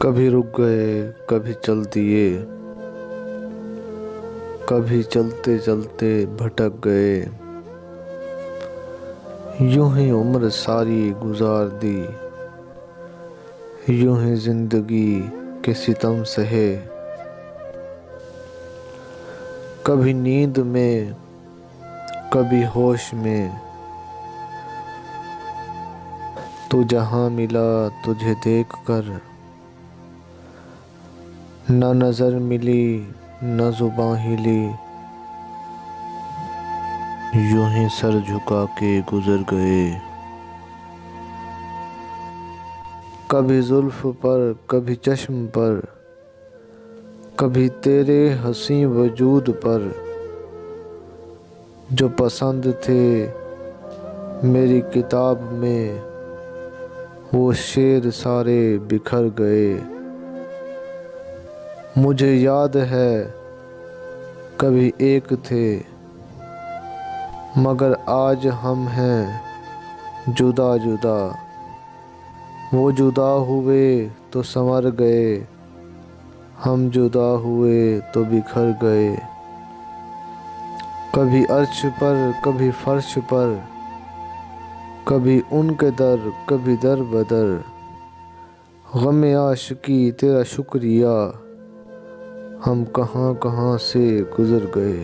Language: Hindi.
कभी रुक गए, कभी चल दिए, कभी चलते चलते भटक गए। यूं ही उम्र सारी गुजार दी, यूं ही जिंदगी के सितम सहे। कभी नींद में, कभी होश में, तू जहां मिला तुझे देख कर। न नजर मिली, न जुबां हिली, यूं ही सर झुका के गुजर गए। कभी जुल्फ पर, कभी चश्म पर, कभी तेरे हंसी वजूद पर। जो पसंद थे मेरी किताब में, वो शेर सारे बिखर गए। मुझे याद है कभी एक थे, मगर आज हम हैं जुदा जुदा। वो जुदा हुए तो संवर गए, हम जुदा हुए तो बिखर गए। कभी अर्श पर, कभी फर्श पर, कभी उनके दर, कभी दर बदर। गम आशिकी तेरा शुक्रिया, हम कहाँ कहाँ से गुजर गए।